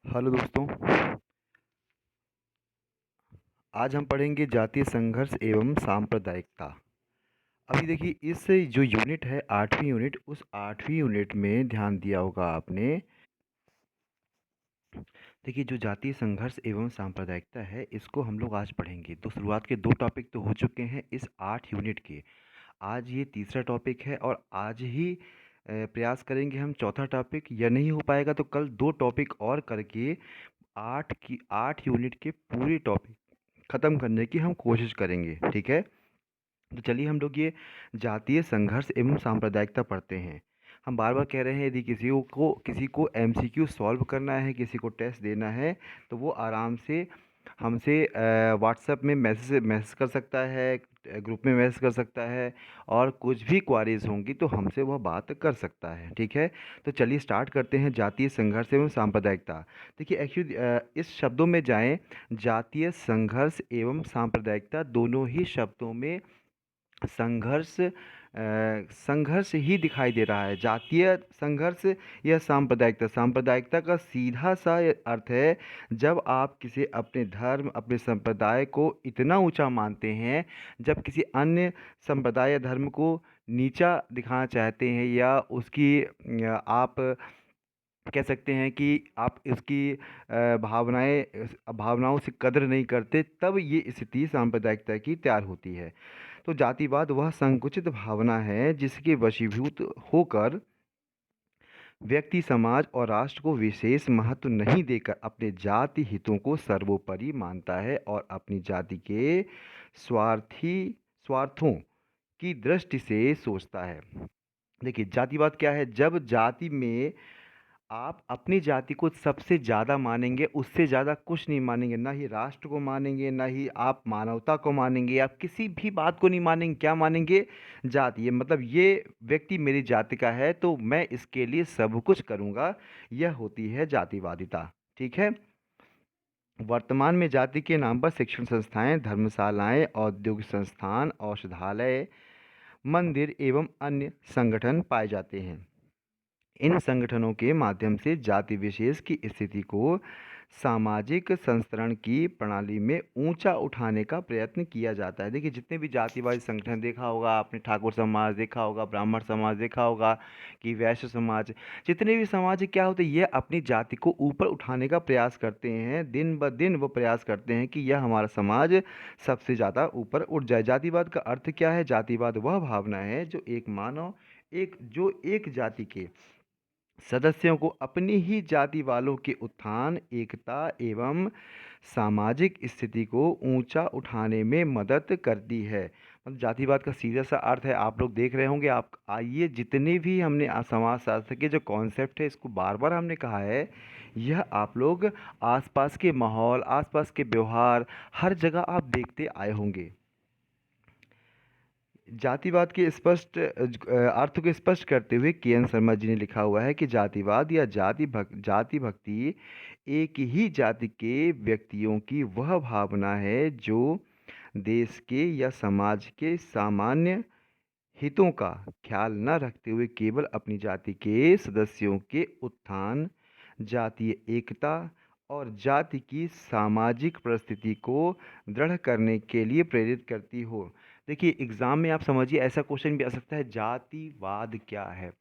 Hello दोस्तों। आज हम पढ़ेंगे जातीय संघर्ष एवं सांप्रदायिकता। अभी देखिए इस जो यूनिट है 8वीं यूनिट, उस 8वीं यूनिट में ध्यान दिया होगा आपने। देखिए जो जातीय संघर्ष एवं सांप्रदायिकता है इसको हम लोग आज पढ़ेंगे। तो शुरुआत के 2 टॉपिक तो हो चुके हैं इस 8 यूनिट के। आज ये तीसरा टॉपिक है और आज ही प्रयास करेंगे हम चौथा टॉपिक, या नहीं हो पाएगा तो कल 2 टॉपिक और करके 8 यूनिट के पूरे टॉपिक ख़त्म करने की हम कोशिश करेंगे। ठीक है, तो चलिए हम लोग ये जातीय संघर्ष एवं सांप्रदायिकता पढ़ते हैं। हम बार बार कह रहे हैं यदि किसी को एमसीक्यू सॉल्व करना है, किसी को टेस्ट देना है, तो वो आराम से हमसे व्हाट्सएप में मैसेज कर सकता है, ग्रुप में मैसेज कर सकता है, और कुछ भी क्वारीज होंगी तो हमसे वह बात कर सकता है। ठीक है, तो चलिए स्टार्ट करते हैं जातीय संघर्ष एवं सांप्रदायिकता। देखिए एक्चुअली इस शब्दों में जाएं, जातीय संघर्ष एवं सांप्रदायिकता दोनों ही शब्दों में संघर्ष ही दिखाई दे रहा है। जातीय संघर्ष या सांप्रदायिकता, सांप्रदायिकता का सीधा सा अर्थ है जब आप किसी अपने धर्म, अपने संप्रदाय को इतना ऊंचा मानते हैं, जब किसी अन्य संप्रदाय या धर्म को नीचा दिखाना चाहते हैं, या उसकी आप कह सकते हैं कि आप इसकी भावनाओं से कदर नहीं करते, तब ये स्थिति सांप्रदायिकता की तैयार होती है। तो जातिवाद वह संकुचित भावना है जिसके वशीभूत होकर व्यक्ति समाज और राष्ट्र को विशेष महत्व नहीं देकर अपने जाति हितों को सर्वोपरि मानता है और अपनी जाति के स्वार्थों की दृष्टि से सोचता है। देखिए जातिवाद क्या है, जब जाति में आप अपनी जाति को सबसे ज़्यादा मानेंगे, उससे ज़्यादा कुछ नहीं मानेंगे, ना ही राष्ट्र को मानेंगे, ना ही आप मानवता को मानेंगे, आप किसी भी बात को नहीं मानेंगे। क्या मानेंगे? जाति। ये मतलब ये व्यक्ति मेरी जाति का है तो मैं इसके लिए सब कुछ करूँगा, यह होती है जातिवादिता। ठीक है, वर्तमान में जाति के नाम पर शिक्षण संस्थाएं, धर्मशालाएं, औद्योगिक संस्थान, औषधालय, मंदिर एवं अन्य संगठन पाए जाते हैं। इन संगठनों के माध्यम से जाति विशेष की स्थिति को सामाजिक संस्तरण की प्रणाली में ऊंचा उठाने का प्रयत्न किया जाता है। देखिए जितने भी जातिवादी संगठन देखा होगा आपने, ठाकुर समाज देखा होगा, ब्राह्मण समाज देखा होगा, कि वैश्य समाज, जितने भी समाज क्या होते हैं, ये अपनी जाति को ऊपर उठाने का प्रयास करते हैं। दिन ब दिन वो प्रयास करते हैं कि यह हमारा समाज सबसे ज़्यादा ऊपर उठ जाए। जातिवाद का अर्थ क्या है? जातिवाद वह भावना है जो एक जाति के सदस्यों को अपनी ही जाति वालों के उत्थान, एकता एवं सामाजिक स्थिति को ऊंचा उठाने में मदद करती है। मतलब जातिवाद का सीधा सा अर्थ है, आप लोग देख रहे होंगे। आप आइए, जितने भी हमने समाजशास्त्र के जो कॉन्सेप्ट है, इसको बार बार हमने कहा है, यह आप लोग आसपास के माहौल, आसपास के व्यवहार, हर जगह आप देखते आए होंगे। जातिवाद के अर्थ को स्पष्ट करते हुए के.एन. शर्मा जी ने लिखा हुआ है कि जातिवाद या जाति भक्ति एक ही जाति के व्यक्तियों की वह भावना है जो देश के या समाज के सामान्य हितों का ख्याल न रखते हुए केवल अपनी जाति के सदस्यों के उत्थान, जातीय एकता और जाति की सामाजिक परिस्थिति को दृढ़ करने के लिए प्रेरित करती हो। देखिए एग्जाम में आप समझिए ऐसा क्वेश्चन भी आ सकता है, जातिवाद क्या है?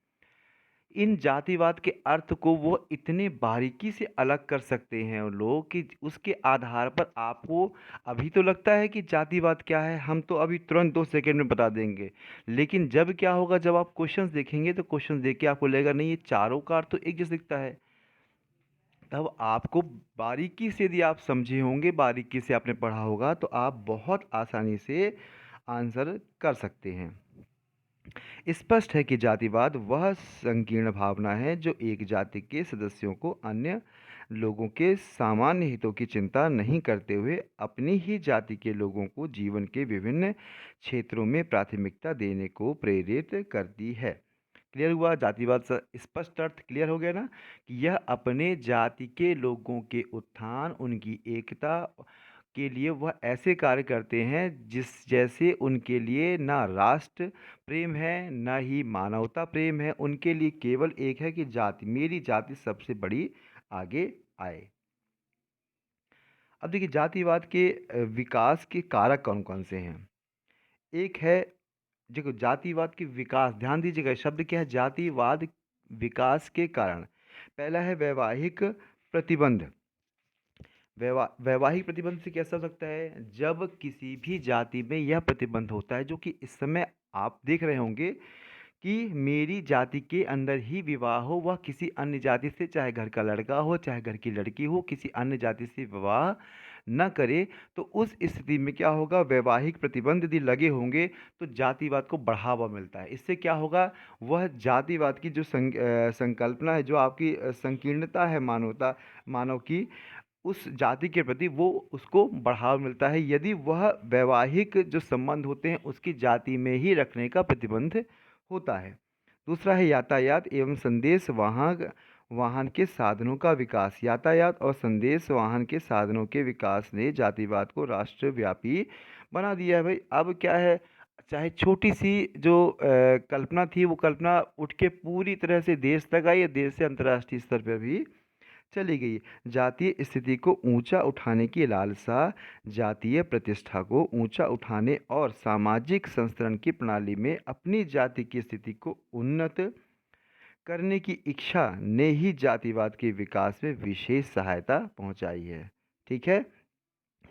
इन जातिवाद के अर्थ को वो इतने बारीकी से अलग कर सकते हैं वो लोग कि उसके आधार पर आपको अभी तो लगता है कि जातिवाद क्या है, हम तो अभी तुरंत 2 सेकंड में बता देंगे। लेकिन जब क्या होगा, जब आप क्वेश्चंस देखेंगे तो क्वेश्चंस देख के आपको लगेगा नहीं, ये चारों का अर्थ तो एक जैसा दिखता है। तब आपको बारीकी से, यदि आप समझे होंगे, बारीकी से आपने पढ़ा होगा, तो आप बहुत आसानी से आंसर कर सकते हैं। स्पष्ट है कि जातिवाद वह संकीर्ण भावना है जो एक जाति के सदस्यों को अन्य लोगों के सामान्य हितों की चिंता नहीं करते हुए अपनी ही जाति के लोगों को जीवन के विभिन्न क्षेत्रों में प्राथमिकता देने को प्रेरित करती है। क्लियर हुआ? जातिवाद स्पष्ट अर्थ क्लियर हो गया ना, कि यह अपने जाति के लोगों के उत्थान, उनकी एकता के लिए वह ऐसे कार्य करते हैं जिस जैसे उनके लिए ना राष्ट्र प्रेम है, ना ही मानवता प्रेम है। उनके लिए केवल एक है कि जाति, मेरी जाति सबसे बड़ी आगे आए। अब देखिए जातिवाद के विकास के कारक कौन कौन से हैं। एक है, देखो जातिवाद के विकास, ध्यान दीजिएगा शब्द क्या है, जातिवाद विकास के कारण। पहला है वैवाहिक प्रतिबंध। वैवाहिक प्रतिबंध से कैसा हो सकता है, जब किसी भी जाति में यह प्रतिबंध होता है, जो कि इस समय आप देख रहे होंगे कि मेरी जाति के अंदर ही विवाह हो, वह किसी अन्य जाति से, चाहे घर का लड़का हो चाहे घर की लड़की हो, किसी अन्य जाति से विवाह न करे। तो उस स्थिति में क्या होगा, वैवाहिक प्रतिबंध यदि लगे होंगे तो जातिवाद को बढ़ावा मिलता है। इससे क्या होगा, वह जातिवाद की जो संकल्पना है, जो आपकी संकीर्णता है मानव की, उस जाति के प्रति वो उसको बढ़ावा मिलता है, यदि वह वैवाहिक जो संबंध होते हैं उसकी जाति में ही रखने का प्रतिबंध होता है। दूसरा है यातायात एवं संदेश वाहन के साधनों का विकास। यातायात और संदेश वाहन के साधनों के विकास ने जातिवाद को राष्ट्रव्यापी बना दिया है। भाई अब क्या है, चाहे छोटी सी जो कल्पना थी, वो कल्पना उठ के पूरी तरह से देश तक आई, देश से अंतर्राष्ट्रीय स्तर पर भी चली गई। जातीय स्थिति को ऊंचा उठाने की लालसा, जातीय प्रतिष्ठा को ऊंचा उठाने और सामाजिक संस्तरण की प्रणाली में अपनी जाति की स्थिति को उन्नत करने की इच्छा ने ही जातिवाद के विकास में विशेष सहायता पहुंचाई है। ठीक है,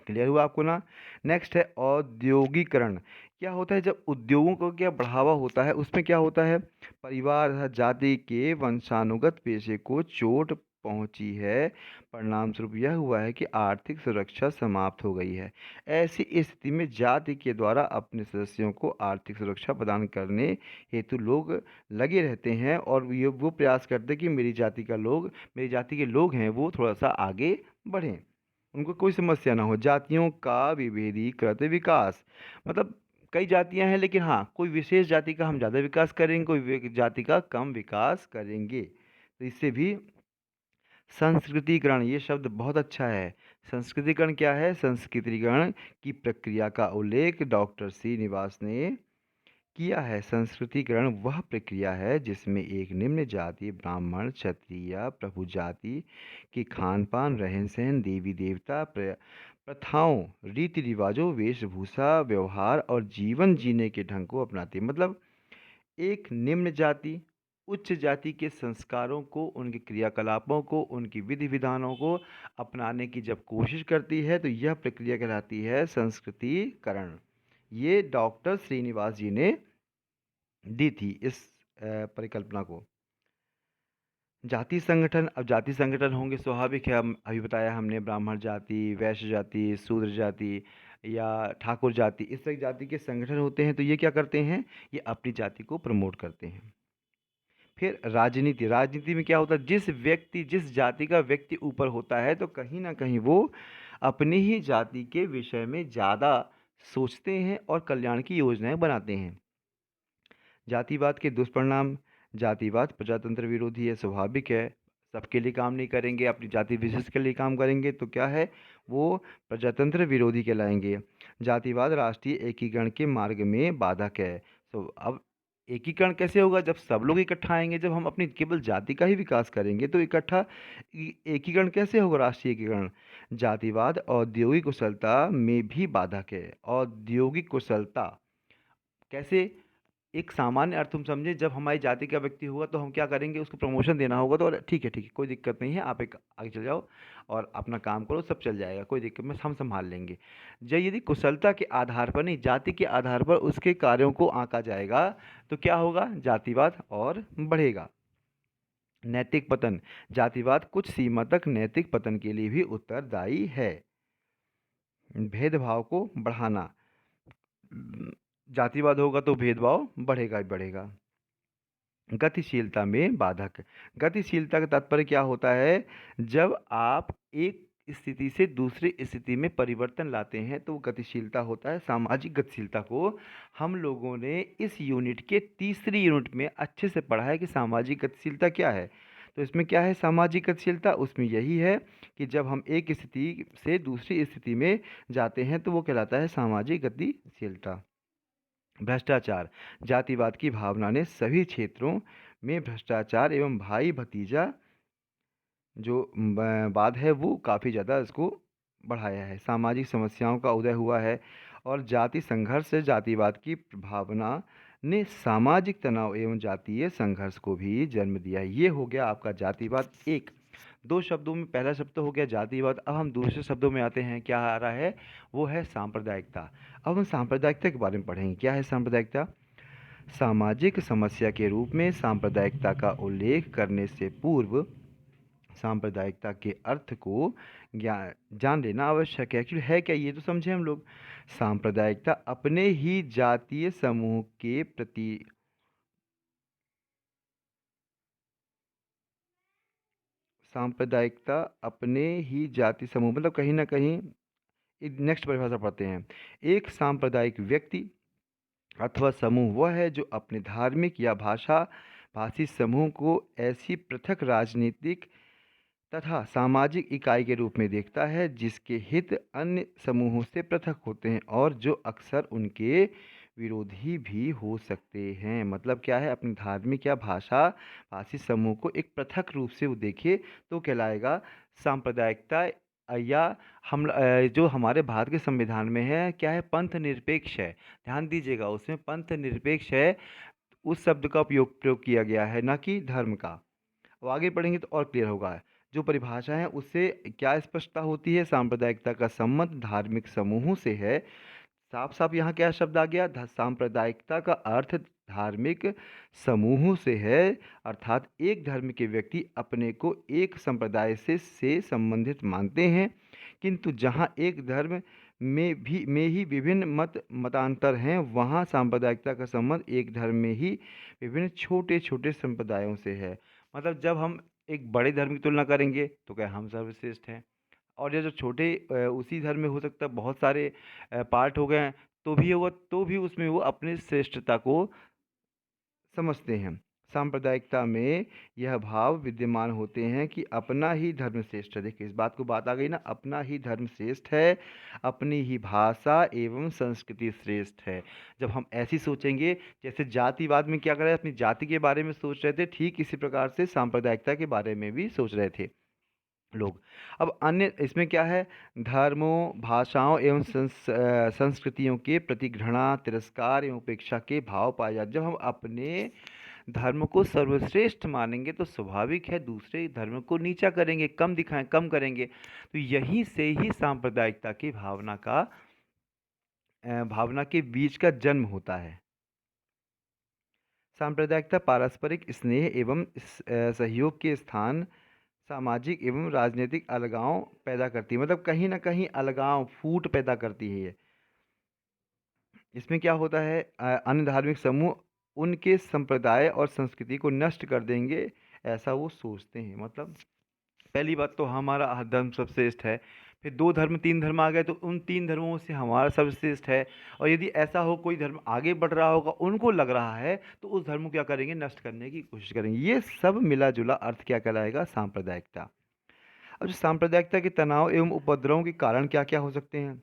क्लियर हुआ आपको ना। नेक्स्ट है औद्योगिकरण। क्या होता है, जब उद्योगों को क्या बढ़ावा होता है, उसमें क्या होता है, परिवार तथा जाति के वंशानुगत पेशे को चोट पहुंची है। परिणाम स्वरूप यह हुआ है कि आर्थिक सुरक्षा समाप्त हो गई है। ऐसी स्थिति में जाति के द्वारा अपने सदस्यों को आर्थिक सुरक्षा प्रदान करने हेतु लोग लगे रहते हैं, और ये वो प्रयास करते हैं कि मेरी जाति के लोग हैं वो थोड़ा सा आगे बढ़ें, उनको कोई समस्या ना हो। जातियों का विभेदीकृत विकास, मतलब कई जातियां हैं लेकिन हाँ कोई विशेष जाति का हम ज़्यादा विकास करेंगे, कोई जाति का कम विकास करेंगे, तो इससे भी संस्कृतिकरण, ये शब्द बहुत अच्छा है। संस्कृतिकरण क्या है, संस्कृतिकरण की प्रक्रिया का उल्लेख डॉक्टर श्रीनिवास ने किया है। संस्कृतिकरण वह प्रक्रिया है जिसमें एक निम्न जाति ब्राह्मण क्षत्रिय प्रभु जाति के खान पान रहन सहन देवी देवता प्रथाओं रीति रिवाजों वेशभूषा व्यवहार और जीवन जीने के ढंग को अपनाती है। मतलब एक निम्न जाति उच्च जाति के संस्कारों को, उनके क्रियाकलापों को, उनकी विधि विधानों को अपनाने की जब कोशिश करती है तो यह प्रक्रिया कहलाती है संस्कृतिकरण। ये डॉक्टर श्रीनिवास जी ने दी थी इस परिकल्पना को। जाति संगठन, अब जाति संगठन होंगे स्वाभाविक है, हम अभी बताया हमने ब्राह्मण जाति, वैश्य जाति, शूद्र जाति या ठाकुर जाति, इस तरह की जाति के संगठन होते हैं। तो ये क्या करते हैं, ये अपनी जाति को प्रमोट करते हैं। फिर राजनीति, राजनीति में क्या होता है, जिस जाति का व्यक्ति ऊपर होता है तो कहीं ना कहीं वो अपनी ही जाति के विषय में ज़्यादा सोचते हैं और कल्याण की योजनाएं बनाते हैं। जातिवाद के दुष्परिणाम, जातिवाद प्रजातंत्र विरोधी है, स्वाभाविक है, सबके लिए काम नहीं करेंगे, अपनी जाति विशेष के लिए काम करेंगे तो क्या है, वो प्रजातंत्र विरोधी कहलाएंगे। जातिवाद राष्ट्रीय एकीकरण के मार्ग में बाधक है। तो अब एकीकरण कैसे होगा, जब सब लोग इकट्ठा आएंगे, जब हम अपनी केवल जाति का ही विकास करेंगे तो एकीकरण कैसे होगा, राष्ट्रीय एकीकरण। जातिवाद औद्योगिक कुशलता में भी बाधक है। औद्योगिक कुशलता कैसे, एक सामान्य अर्थ हम समझे, जब हमारी जाति का व्यक्ति होगा तो हम क्या करेंगे, उसको प्रमोशन देना होगा, तो ठीक है कोई दिक्कत नहीं है, आप एक आगे चल जाओ और अपना काम करो, सब चल जाएगा, कोई दिक्कत नहीं, हम संभाल लेंगे। जब यदि कुशलता के आधार पर नहीं, जाति के आधार पर उसके कार्यों को आंका जाएगा तो क्या होगा, जातिवाद और बढ़ेगा। नैतिक पतन, जातिवाद कुछ सीमा तक नैतिक पतन के लिए भी उत्तरदायी है। भेदभाव को बढ़ाना, जातिवाद होगा तो भेदभाव बढ़ेगा ही बढ़ेगा। गतिशीलता में बाधक, गतिशीलता का तात्पर्य क्या होता है, जब आप एक स्थिति से दूसरी स्थिति में परिवर्तन लाते हैं तो वो गतिशीलता होता है। सामाजिक गतिशीलता को हम लोगों ने इस यूनिट के तीसरी यूनिट में अच्छे से पढ़ा है कि सामाजिक गतिशीलता क्या है। तो इसमें क्या है सामाजिक गतिशीलता, उसमें यही है कि जब हम एक स्थिति से दूसरी स्थिति में जाते हैं तो वो कहलाता है सामाजिक गतिशीलता। भ्रष्टाचार, जातिवाद की भावना ने सभी क्षेत्रों में भ्रष्टाचार एवं भाई भतीजा जो वाद है वो काफ़ी ज़्यादा इसको बढ़ाया है। सामाजिक समस्याओं का उदय हुआ है और जाति संघर्ष से जातिवाद की भावना ने सामाजिक तनाव एवं जातीय संघर्ष को भी जन्म दिया है। ये हो गया आपका जातिवाद। एक दो शब्दों में पहला शब्द तो हो गया जातिवाद। अब हम दूसरे शब्दों में आते हैं। क्या आ रहा है? वो है सांप्रदायिकता। अब हम सांप्रदायिकता के बारे में पढ़ेंगे। क्या है सांप्रदायिकता? सामाजिक समस्या के रूप में सांप्रदायिकता का उल्लेख करने से पूर्व सांप्रदायिकता के अर्थ को जान लेना आवश्यक है। एक्चुअली है क्या, ये तो समझे हम लोग। सांप्रदायिकता अपने ही जातीय समूह के प्रति सांप्रदायिकता अपने ही जाति समूह मतलब कहीं ना कहीं, नेक्स्ट परिभाषा पढ़ते हैं। एक सांप्रदायिक व्यक्ति अथवा समूह वह है जो अपने धार्मिक या भाषी समूह को ऐसी पृथक राजनीतिक तथा सामाजिक इकाई के रूप में देखता है जिसके हित अन्य समूहों से पृथक होते हैं और जो अक्सर उनके विरोधी भी हो सकते हैं। मतलब क्या है? अपनी धार्मिक या भाषी समूह को एक पृथक रूप से वो देखे तो कहलाएगा सांप्रदायिकता। या हम जो हमारे भारत के संविधान में है क्या है? पंथ निरपेक्ष है। ध्यान दीजिएगा, उसमें पंथ निरपेक्ष है, उस शब्द का प्रयोग किया गया है, ना कि धर्म का। अब आगे पढ़ेंगे तो और क्लियर होगा। जो परिभाषा है उससे क्या स्पष्टता होती है? सांप्रदायिकता का संबंध धार्मिक समूहों से है। साफ साफ यहाँ क्या शब्द आ गया? सांप्रदायिकता का अर्थ धार्मिक समूहों से है, अर्थात एक धर्म के व्यक्ति अपने को एक संप्रदाय से संबंधित मानते हैं, किंतु जहाँ एक धर्म में ही विभिन्न मतांतर हैं, वहाँ सांप्रदायिकता का संबंध एक धर्म में ही विभिन्न छोटे छोटे संप्रदायों से है। मतलब जब हम एक बड़े धर्म की तुलना करेंगे तो क्या हम सर्वश्रेष्ठ हैं, और ये जो छोटे उसी धर्म में हो सकता है बहुत सारे पार्ट हो गए हैं, तो भी उसमें वो अपनी श्रेष्ठता को समझते हैं। सांप्रदायिकता में यह भाव विद्यमान होते हैं कि अपना ही धर्म श्रेष्ठ है। देखिए, इस बात आ गई ना, अपना ही धर्म श्रेष्ठ है, अपनी ही भाषा एवं संस्कृति श्रेष्ठ है। जब हम ऐसी सोचेंगे, जैसे जातिवाद में क्या कर रहे हैं, अपनी जाति के बारे में सोच रहे थे, ठीक इसी प्रकार से सांप्रदायिकता के बारे में भी सोच रहे थे लोग। अब अन्य इसमें क्या है? धर्मों, भाषाओं एवं संस्कृतियों के प्रति घृणा, तिरस्कार एवं उपेक्षा के भाव पाए जाते। जब हम अपने धर्म को सर्वश्रेष्ठ मानेंगे तो स्वाभाविक है दूसरे धर्म को नीचा करेंगे, कम करेंगे। तो यहीं से ही सांप्रदायिकता की भावना के बीज का जन्म होता है। सांप्रदायिकता पारस्परिक स्नेह एवं सहयोग के स्थान सामाजिक एवं राजनीतिक अलगाव पैदा करती है। मतलब कहीं ना कहीं अलगाव, फूट पैदा करती है ये। इसमें क्या होता है? अन्य धार्मिक समूह उनके संप्रदाय और संस्कृति को नष्ट कर देंगे, ऐसा वो सोचते हैं। मतलब पहली बात तो हमारा धर्म सर्वश्रेष्ठ है, फिर दो धर्म तीन धर्म आ गए तो उन तीन धर्मों से हमारा सर्वश्रेष्ठ है। और यदि ऐसा हो कोई धर्म आगे बढ़ रहा होगा, उनको लग रहा है, तो उस धर्म को क्या करेंगे? नष्ट करने की कोशिश करेंगे। ये सब मिला जुला अर्थ क्या कहलाएगा? सांप्रदायिकता। अब जो सांप्रदायिकता के तनाव एवं उपद्रवों के कारण क्या क्या हो सकते हैं?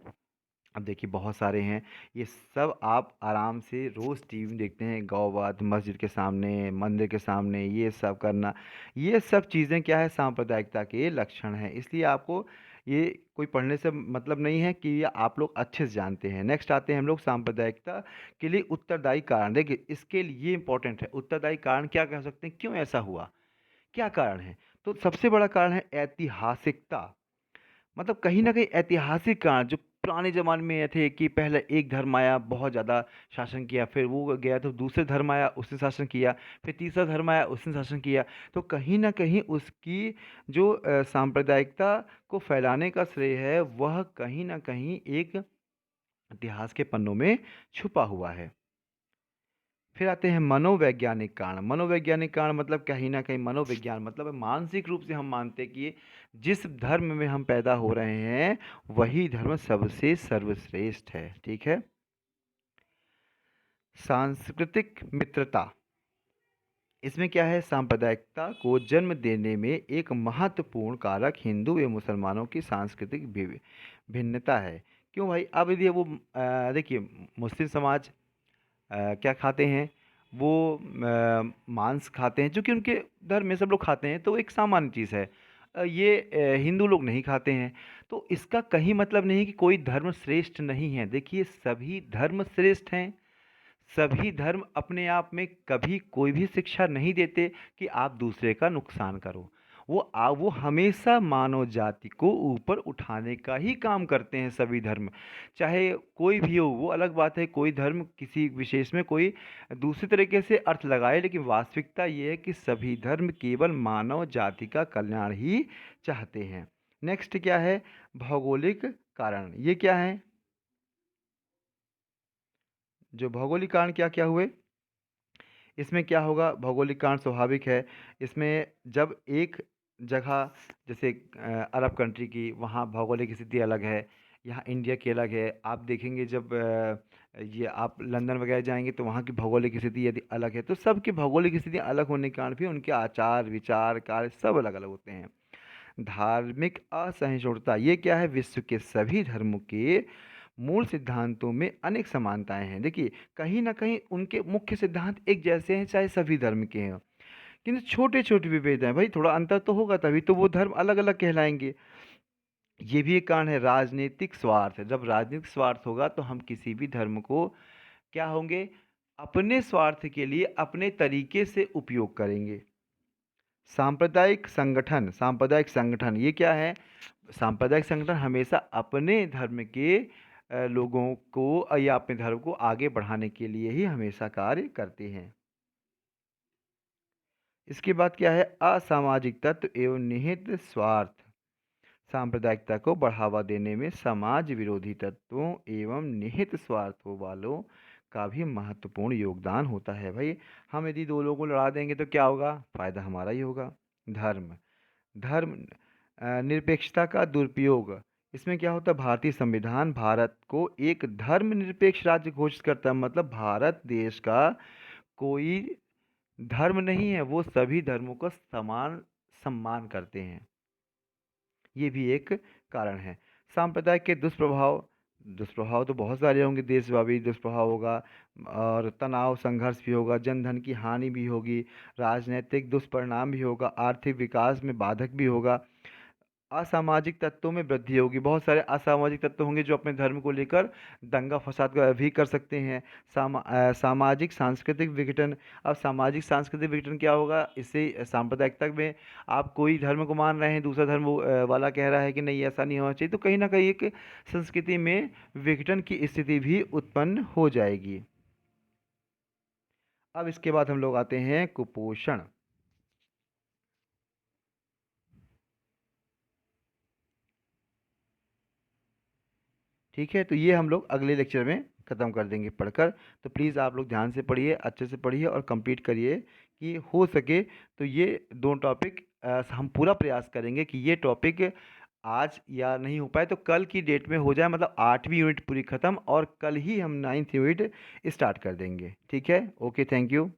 अब देखिए बहुत सारे हैं। ये सब आप आराम से रोज़ टीवी में देखते हैं, गौवध मस्जिद के सामने, मंदिर के सामने ये सब करना, ये सब चीज़ें क्या है? सांप्रदायिकता के लक्षण हैं। इसलिए आपको ये कोई पढ़ने से मतलब नहीं है कि ये आप लोग अच्छे से जानते हैं। नेक्स्ट आते हैं हम लोग सांप्रदायिकता के लिए उत्तरदायी कारण। देखिए इसके लिए इंपॉर्टेंट है, उत्तरदायी कारण क्या कह सकते हैं, क्यों ऐसा हुआ, क्या कारण है? तो सबसे बड़ा कारण है ऐतिहासिकता। मतलब कहीं ना कहीं ऐतिहासिक कारण जो पुराने जमाने में ये थे कि पहले एक धर्म आया, बहुत ज़्यादा शासन किया, फिर वो गया तो दूसरे धर्म आया, उसने शासन किया, फिर तीसरा धर्म आया, उसने शासन किया। तो कहीं ना कहीं उसकी जो सांप्रदायिकता को फैलाने का श्रेय है वह कहीं ना कहीं एक इतिहास के पन्नों में छुपा हुआ है। फिर आते हैं मनोवैज्ञानिक कारण। मनोवैज्ञानिक कारण मतलब कहीं ना कहीं मनोविज्ञान, मतलब मानसिक रूप से हम मानते हैं कि जिस धर्म में हम पैदा हो रहे हैं वही धर्म सबसे सर्वश्रेष्ठ है। ठीक है। सांस्कृतिक मित्रता, इसमें क्या है? सांप्रदायिकता को जन्म देने में एक महत्वपूर्ण कारक हिंदू एवं मुसलमानों की सांस्कृतिक भिन्नता है। क्यों भाई? अब यदि वो देखिए मुस्लिम समाज क्या खाते हैं? वो मांस खाते हैं, जो कि उनके धर्म में सब लोग खाते हैं, तो एक सामान्य चीज़ है। ये हिंदू लोग नहीं खाते हैं। तो इसका कहीं मतलब नहीं कि कोई धर्म श्रेष्ठ नहीं है। देखिए, सभी धर्म श्रेष्ठ हैं। सभी धर्म अपने आप में कभी कोई भी शिक्षा नहीं देते कि आप दूसरे का नुकसान करो। वो हमेशा मानव जाति को ऊपर उठाने का ही काम करते हैं सभी धर्म। चाहे कोई भी हो, वो अलग बात है, कोई धर्म किसी विशेष में कोई दूसरी तरीके से अर्थ लगाए, लेकिन वास्तविकता ये है कि सभी धर्म केवल मानव जाति का कल्याण ही चाहते हैं। नेक्स्ट क्या है? भौगोलिक कारण। ये क्या है? जो भौगोलिक कारण क्या क्या हुए? इसमें क्या होगा? भौगोलिक कारण स्वाभाविक है। इसमें जब एक जगह, जैसे अरब कंट्री की, वहाँ भौगोलिक स्थिति अलग है, यहाँ इंडिया की अलग है। आप देखेंगे जब ये आप लंदन वगैरह जाएंगे तो वहाँ की भौगोलिक स्थिति यदि अलग है, तो सबकी भौगोलिक स्थिति अलग होने के कारण भी उनके आचार विचार कार्य सब अलग अलग होते हैं। धार्मिक असहिष्णुता। ये क्या है? विश्व के सभी धर्मों के मूल सिद्धांतों में अनेक समानताएं हैं। देखिए, कहीं ना कहीं उनके मुख्य सिद्धांत एक जैसे हैं, चाहे सभी धर्म के हैं, किंतु छोटे छोटे विभेद हैं। भाई, थोड़ा अंतर तो होगा, तभी तो वो धर्म अलग अलग कहलाएंगे। ये भी एक कारण है। राजनीतिक स्वार्थ। जब राजनीतिक स्वार्थ होगा तो हम किसी भी धर्म को क्या होंगे? अपने स्वार्थ के लिए अपने तरीके से उपयोग करेंगे। सांप्रदायिक संगठन। सांप्रदायिक संगठन ये क्या है? सांप्रदायिक संगठन हमेशा अपने धर्म के लोगों को या अपने धर्म को आगे बढ़ाने के लिए ही हमेशा कार्य करते हैं। इसके बाद क्या है? असामाजिक तत्व एवं निहित स्वार्थ। सांप्रदायिकता को बढ़ावा देने में समाज विरोधी तत्वों एवं निहित स्वार्थों वालों का भी महत्वपूर्ण योगदान होता है। भाई, हम यदि दो लोगों को लड़ा देंगे तो क्या होगा? फायदा हमारा ही होगा। धर्म। धर्म निरपेक्षता का दुरुपयोग। इसमें क्या होता है? भारतीय संविधान भारत को एक धर्मनिरपेक्ष राज्य घोषित करता है। मतलब भारत देश का कोई धर्म नहीं है, वो सभी धर्मों का समान सम्मान करते हैं। ये भी एक कारण है। सांप्रदायिक के दुष्प्रभाव। दुष्प्रभाव तो बहुत सारे होंगे। देशव्यापी दुष्प्रभाव होगा, और तनाव संघर्ष भी होगा, जनधन की हानि भी होगी, राजनीतिक दुष्परिणाम भी होगा, आर्थिक विकास में बाधक भी होगा, असामाजिक तत्वों में वृद्धि होगी। बहुत सारे असामाजिक तत्व होंगे जो अपने धर्म को लेकर दंगा फसाद का भी कर सकते हैं। सामाजिक सांस्कृतिक विघटन। अब सामाजिक सांस्कृतिक विघटन क्या होगा? इससे सांप्रदायिकता में आप कोई धर्म को मान रहे हैं, दूसरा धर्म वाला कह रहा है कि नहीं ऐसा नहीं होना चाहिए, तो कहीं ना कहीं एक संस्कृति में विघटन की स्थिति भी उत्पन्न हो जाएगी। अब इसके बाद हम लोग आते हैं कुपोषण। ठीक है, तो ये हम लोग अगले लेक्चर में ख़त्म कर देंगे पढ़कर। तो प्लीज़ आप लोग ध्यान से पढ़िए, अच्छे से पढ़िए और कंप्लीट करिए कि हो सके तो ये दो टॉपिक हम पूरा प्रयास करेंगे कि ये टॉपिक आज या नहीं हो पाए तो कल की डेट में हो जाए। मतलब 8वीं यूनिट पूरी ख़त्म और कल ही हम 9th यूनिट स्टार्ट कर देंगे। ठीक है? Okay, thank you.